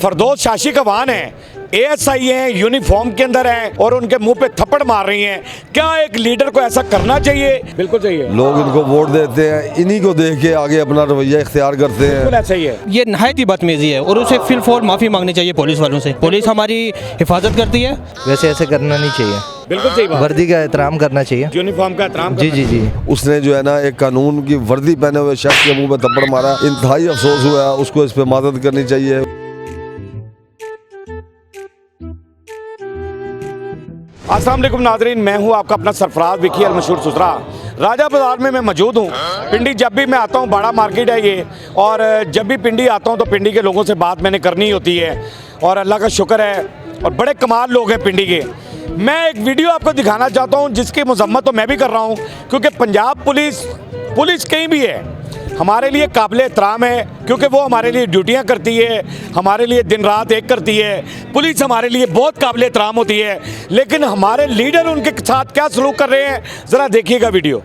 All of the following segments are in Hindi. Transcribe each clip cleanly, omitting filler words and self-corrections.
फरदौस शाशी कवान है, एएसआई हैं, यूनिफॉर्म के अंदर हैं और उनके मुंह पे थप्पड़ मार रही हैं। क्या एक लीडर को ऐसा करना चाहिए? बिल्कुल चाहिए। लोग इनको वोट देते हैं, इन्हीं को देख के आगे अपना रवैया इख्तियार करते हैं। बिल्कुल ऐसा ही है। ये नहायत ही बदतमीजी है और उसे फिलफौर माफ़ी मांगनी चाहिए पुलिस वालों से। पुलिस हमारी हिफाजत करती है। वैसे ऐसे करना नहीं चाहिए, बिल्कुल सही बात। वर्दी का एहतराम करना चाहिए, यूनिफॉर्म का एहतराम जी जी जी। उसने जो है ना एक कानून की वर्दी पहने हुए शख्स के मुंह पे थप्पड़ मारा, इंतहाई अफसोस हुआ है। उसको इस पे मदद करनी चाहिए। अस्सलाम वालेकुम नाज़रीन, मैं हूं आपका अपना सरफराज विकी अल मशहूर सुसरा। राजा बाज़ार में मैं मौजूद हूं। पिंडी जब भी मैं आता हूं, बड़ा मार्केट है ये, और जब भी पिंडी आता हूं तो पिंडी के लोगों से बात मैंने करनी होती है और अल्लाह का शुक्र है और बड़े कमाल लोग हैं पिंडी के। मैं एक वीडियो आपको दिखाना चाहता हूं जिसकी मजम्मत तो मैं भी कर रहा हूं, क्योंकि पंजाब पुलिस कहीं भी है हमारे लिए काबिल एहतराम है, क्योंकि वो हमारे लिए ड्यूटियां करती है, हमारे लिए दिन रात एक करती है। पुलिस हमारे लिए बहुत काबिल एहतराम होती है, लेकिन हमारे लीडर उनके साथ क्या सलूक कर रहे हैं, ज़रा देखिएगा वीडियो।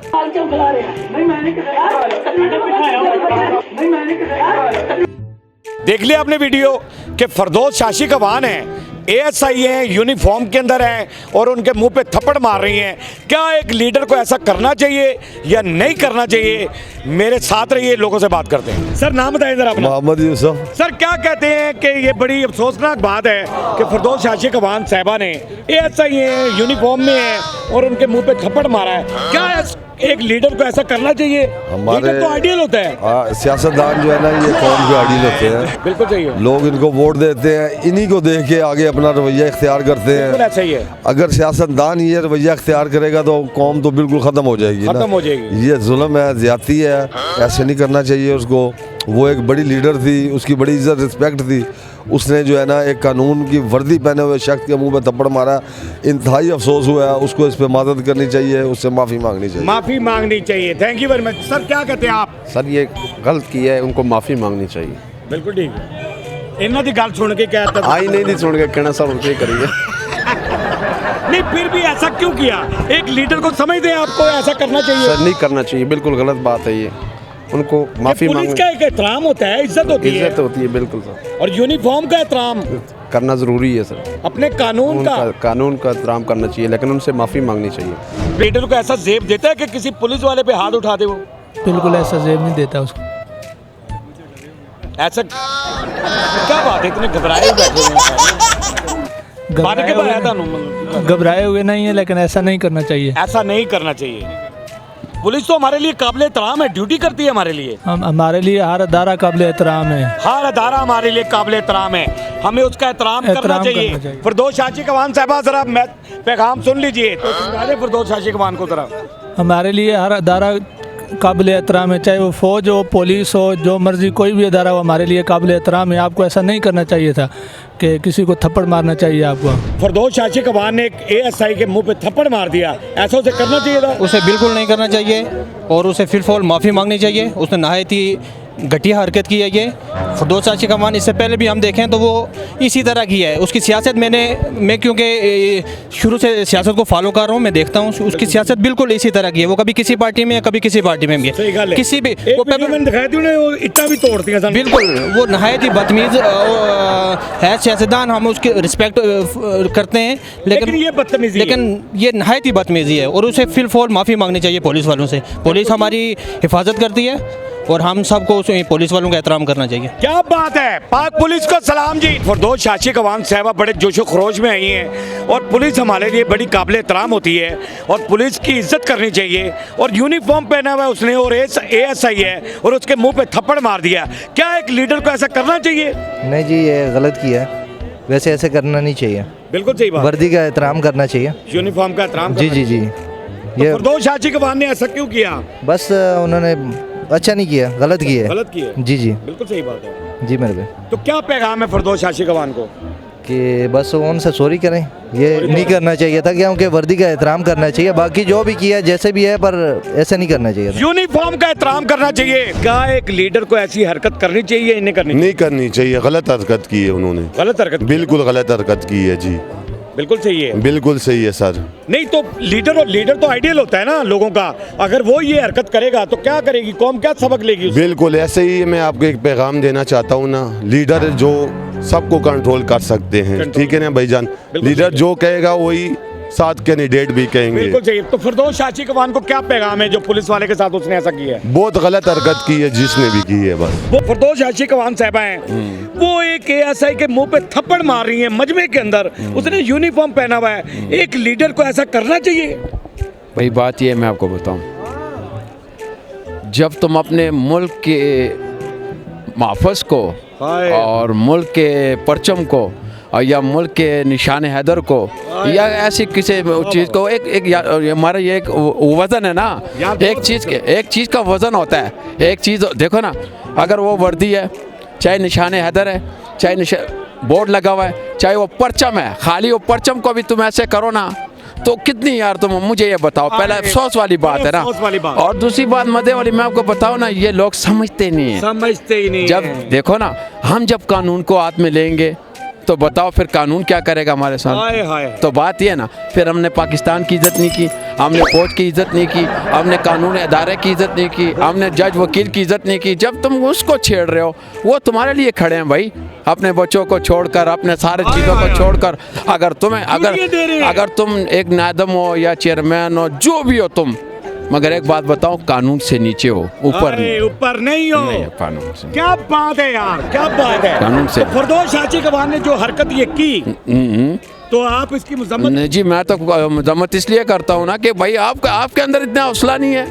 देख लिया आपने वीडियो कि फरदौस शाशी कवान है, एएसआई हैं, यूनिफॉर्म के अंदर हैं और उनके मुंह पे थप्पड़ मार रही हैं। क्या एक लीडर को ऐसा करना चाहिए या नहीं करना चाहिए? मेरे साथ रहिए, लोगों से बात करते हैं। सर नाम बताएं जरा अपना। मोहम्मद यूसुफ। सर क्या कहते हैं कि ये बड़ी अफसोसनाक बात है कि फरदौस शाशी कवान साहिबा ने एएसआई हैं, यूनिफॉर्म में हैं और उनके मुंह पे थप्पड़ मारा है। क्या एक लीडर को ऐसा करना चाहिए? लीडर तो आइडियल होता है। सियासतदान जो है ना, ये कौम के आइडियल होते हैं। बिल्कुल चाहिए। लोग इनको वोट देते हैं, इन्हीं को देख के आगे अपना रवैया इख्तियार करते हैं। ऐसा ही है। अगर सियासतदान ये रवैया इख्तियार करेगा तो कौम तो बिल्कुल ख़त्म हो जाएगी, खत्म हो जाएगी। ये जुल्म है, ज़्यादती है, ऐसे नहीं करना चाहिए उसको। वो एक बड़ी लीडर थी, उसकी बड़ी इज्जत रिस्पेक्ट थी। उसने जो है ना एक कानून की वर्दी पहने हुए शख्स के मुंह पे थप्पड़ मारा, इंतहाई अफसोस हुआ है। उसको इस पे मदद करनी चाहिए, उससे माफ़ी मांगनी चाहिए। माफ़ी मांगनी चाहिए। Thank you very much. Sir क्या कहते हैं आप? सर ये गलत किया है, उनको माफ़ी मांगनी चाहिए। बिल्कुल ठीक है। इन्हों की गल सुन के क्या आई नहीं सुन के कहना सब उनके करिए। नहीं, फिर भी ऐसा क्यों किया? एक लीडर को समझते हैं आपको ऐसा करना चाहिए? सर नहीं करना चाहिए, बिल्कुल गलत बात है ये। उनको माफ़ी पुलिस का एक एहतराम होता है, इज्जत होती है। इज्जत होती है, बिल्कुल सर। और यूनिफॉर्म का एहतराम करना ज़रूरी है सर। अपने कानून का एहतराम करना चाहिए, लेकिन उनसे माफ़ी मांगनी चाहिए। लीडर को ऐसा जेब देता है कि किसी पुलिस वाले पे हाथ उठा दे वो? बिल्कुल ऐसा जेब नहीं देता उसको। ऐसा क्या बात है, इतने घबराए हुए बैठे हुए हैं? घबराए हुए नहीं है, लेकिन ऐसा नहीं करना चाहिए। ऐसा नहीं करना चाहिए। पुलिस तो हमारे लिए काबिल एहतराम है, ड्यूटी करती है हमारे लिए। हमारे लिए हर अदारा काबिल एहतराम है। हर अदारा हमारे लिए काबिल एहतराम है, हमें उसका एहतराम करना चाहिए। फरदौस शाशी कवान साहिबा जरा पैगाम सुन लीजिए तो समझा दे फरदौस शाशी कवान को जरा। हमारे लिए हर अदारा काबिल एहतराम है, चाहे वो फ़ौज हो, पुलिस हो, जो मर्जी कोई भी अदारा हो, हमारे लिए काबिल एहतराम है। आपको ऐसा नहीं करना चाहिए था कि किसी को थप्पड़ मारना चाहिए आपको। फरदौस शाशी कवान ने एक एएसआई के मुंह पे थप्पड़ मार दिया, ऐसा उसे करना चाहिए था? उसे बिल्कुल नहीं करना चाहिए और उसे फिलफौर माफ़ी मांगनी चाहिए। उसने नहायत ही घटिया हरकत की है ये। फरदौस शाशी कवान इससे पहले भी हम देखें तो वो इसी तरह की है। उसकी सियासत मैं क्योंकि शुरू से सियासत को फॉलो कर रहा हूँ, मैं देखता हूँ उसकी सियासत बिल्कुल इसी तरह की है। वो कभी किसी पार्टी में है, कभी किसी पार्टी में भी है। किसी भी वो इतना भी तोड़ती है। बिल्कुल वो नहायत ही बदतमीज है सियासतदान, हम उसकी रिस्पेक्ट करते हैं, लेकिन ये नहायत ही बदतमीजी है और उसे फिलफौर माफ़ी मांगनी चाहिए पुलिस वालों से। पुलिस हमारी हिफाजत करती है और हम सबको पुलिस वालों का एहतराम करना चाहिए। क्या बात है, पाक पुलिस को सलाम जी। फरदौस शाशी कवान साहिबा बड़े जोशो खरोश में आई हैं और पुलिस हमारे लिए बड़ी काबिल एहतराम होती है और पुलिस की इज्जत करनी चाहिए। और यूनिफॉर्म पहना हुआ है उसने और एएसआई है और उसके मुंह पे थप्पड़ मार दिया। क्या एक लीडर को ऐसा करना चाहिए? नहीं जी, ये गलत किया है, वैसे ऐसे करना नहीं चाहिए। बिल्कुल सही बात। वर्दी का एहतराम करना चाहिए, यूनिफॉर्म का एहतराम। जी जी जी। ये फरदौस शाशी कवान ने ऐसा क्यों किया? बस उन्होंने अच्छा नहीं किया, गलत किया। गलत किया। जी जी बिल्कुल सही बात है जी मेरे पे। तो क्या पैगाम है फरदौस शाशी कवान को? कि बस उनसे सॉरी करें, ये नहीं करना चाहिए था, क्योंकि वर्दी का एहतराम करना चाहिए। बाकी जो भी किया जैसे भी है, पर ऐसा नहीं करना चाहिए था। यूनिफॉर्म का एहतराम करना चाहिए। क्या एक लीडर को ऐसी हरकत करनी चाहिए, इन्हें करनी नहीं करनी चाहिए? गलत हरकत की है उन्होंने। गलत हरकत? बिल्कुल गलत हरकत की है जी। बिल्कुल सही है। बिल्कुल सही है सर। नहीं तो लीडर तो आइडियल होता है ना लोगों का। अगर वो ये हरकत करेगा तो क्या करेगी कौम, क्या सबक लेगी उससे? बिल्कुल ऐसे ही मैं आपको एक पैगाम देना चाहता हूँ ना, लीडर जो सबको कंट्रोल कर सकते हैं, ठीक है ना भाईजान। लीडर जो कहेगा वही साथ कैंडिडेट भी कहेंगे। बिल्कुल सही। तो फिरदौस शाची कवान को क्या पैगाम है जो पुलिस वाले के साथ उसने ऐसा किया है? बहुत गलत हरकत की है जिसने भी की है। बस वो फिरदौस शाची कवान साहबा हैं, वो एक एएसआई के मुंह पे थप्पड़ मार रही हैं मजमे के अंदर। उसने यूनिफॉर्म पहना हुआ है। एक लीडर को ऐसा करना चाहिए? भाई बात ये मैं आपको बताऊं, जब तुम अपने मुल्क के महफ़ज़ को और मुल्क के परचम को और या मुल्क के निशान हैदर को या ऐसी किसी चीज़ को हमारा ये एक वज़न है ना, एक चीज़ का वज़न होता है। एक चीज़ देखो ना, अगर वो वर्दी है, चाहे निशान हैदर है, चाहे बोर्ड लगा हुआ है, चाहे वो परचम है, खाली वो परचम को भी तुम ऐसे करो ना तो कितनी यार तुम मुझे ये बताओ। पहले अफसोस वाली बात है ना, और दूसरी बात मजे वाली मैं आपको बताऊं ना, ये लोग समझते नहीं है, समझते ही नहीं। जब देखो ना, हम जब कानून को हाथ में लेंगे तो बताओ फिर कानून क्या करेगा हमारे साथ। तो बात ये है ना, फिर हमने पाकिस्तान की इज्जत नहीं की, हमने फौज की इज्जत नहीं की, हमने कानून अदारे की इज्जत नहीं की, हमने जज वकील की इज्जत नहीं की। जब तुम उसको छेड़ रहे हो, वो तुम्हारे लिए खड़े हैं भाई, अपने बच्चों को छोड़कर, अपने सारे चीज़ों को छोड़कर। अगर तुम एक नायदम हो या चेयरमैन हो, जो भी हो तुम, मगर एक बात बताओ, कानून से नीचे हो, ऊपर नहीं हो। नहीं, कानून से। क्या बात है यार, क्या बात है। कानून से। तो फिरदौस शाची कवान ने जो हरकत ये की, तो आप इसकी मजम्मत? नहीं जी, मैं तो मजम्मत इसलिए करता हूँ ना कि भाई आपके अंदर इतना हौसला नहीं है,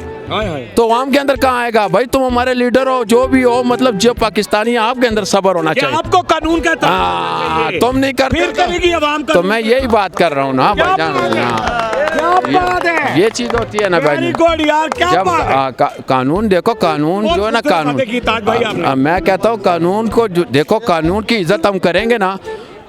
तो आम के अंदर कहाँ आएगा भाई? तुम हमारे लीडर हो, जो भी हो, मतलब जो पाकिस्तानी है, आपके अंदर सब्र होना चाहिए। आपको कानून का तुम नहीं करते, फिर करेगी आवाम का। तो मैं यही बात कर रहा हूँ ना भाईजान। क्या बात है, ये चीज होती है ना भाई, जब कानून देखो, कानून जो है ना, कानून, मैं कहता हूँ कानून को देखो, कानून की इज्जत हम करेंगे ना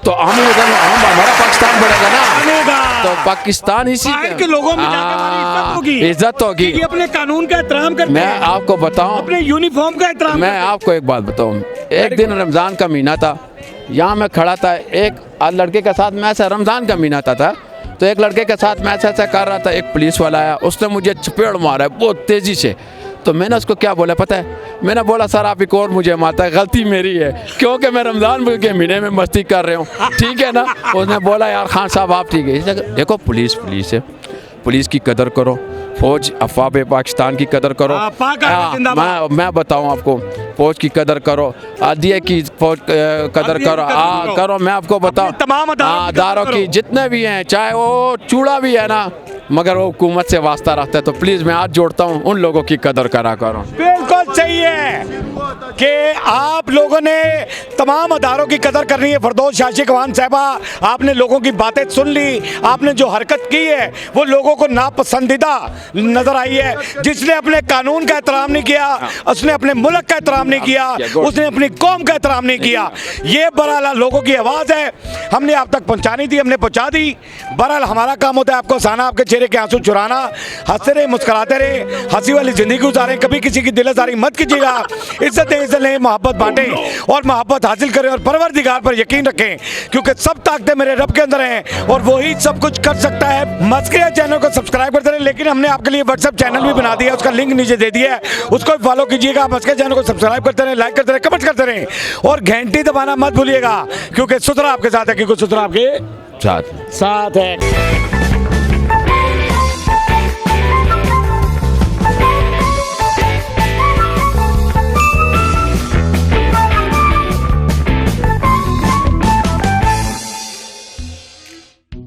तो हम हमारा पाकिस्तान बढ़ेगा ना, तो पाकिस्तान इसी के लोगों में जाके इज्जत होगी। अपने कानून का एहतराम करते हैं। मैं आपको बताऊं, अपने यूनिफॉर्म का एहतराम। मैं आपको एक बात बताऊं, एक दिन रमज़ान का महीना था, यहाँ मैं खड़ा था, एक लड़के के साथ मैं ऐसा, रमज़ान का महीना था, तो एक लड़के के साथ मैं ऐसा कर रहा था, एक पुलिस वाला आया, उसने मुझे चपेड़ मारा है बहुत तेज़ी से। तो मैंने उसको क्या बोला पता है? मैंने बोला सर आप एक और मुझे मारता है, गलती मेरी है, क्योंकि मैं रमज़ान के महीने में मस्ती कर रहा हूँ, ठीक है ना। उसने बोला यार खान साहब आप ठीक है। देखो पुलिस है, पुलिस की कदर करो, फौज अफ़वाह पाकिस्तान की कदर करो। मैं बताऊँ आपको, फौज की कदर करो, आदिया की फौज कदर करो। मैं आपको बताऊँ, तमाम अदारों की जितने भी हैं, चाहे वो चूड़ा भी है ना, मगर वो हुकूमत से वास्ता रखता है, तो प्लीज़ मैं हाथ जोड़ता हूँ, उन लोगों की कदर करा करो। बिल्कुल सही है कि आप लोगों ने तमाम अदारों की कदर करनी है। फिरदौस शाची कवान साहबा, आपने लोगों की बातें सुन ली, आपने जो हरकत की है वो लोगों को नापसंदीदा नजर आई है। जिसने अपने कानून का एहतराम नहीं किया, उसने अपने मुल्क का एहतराम नहीं किया, उसने अपनी कौम का एहतराम नहीं किया। ये बहरहाल लोगों की आवाज़ है, हमने आप तक पहुँचानी थी, हमने पहुँचा दी। बहरहाल हमारा काम होता है आपको हंसाना, आपके चेहरे के आंसू चुराना, हंसते रहे, मुस्कुराते रहे, हंसी वाली जिंदगी गुजारें, कभी किसी की दिलआज़ारी मत कीजिएगा। इज्जत लें, मोहब्बत बांटें और मोहब्बत हासिल करें और परवरदिगार पर यकीन रखें, क्योंकि सब ताकतें मेरे रब के अंदर हैं और वही सब कुछ कर सकता है। मस्किया चैनल को सब्सक्राइब करते रहें, लेकिन हमने आपके लिए व्हाट्सएप चैनल भी बना दिया है, उसका लिंक नीचे दे दिया है, उसको भी फॉलो कीजिएगा। मस्किया चैनल को सब्सक्राइब करते रहें, लाइक करते रहें, कमेंट करते रहें और घंटी दबाना मत भूलिएगा, क्योंकि सुथरा आपके साथ है, क्योंकि सुथरा आपके साथ है।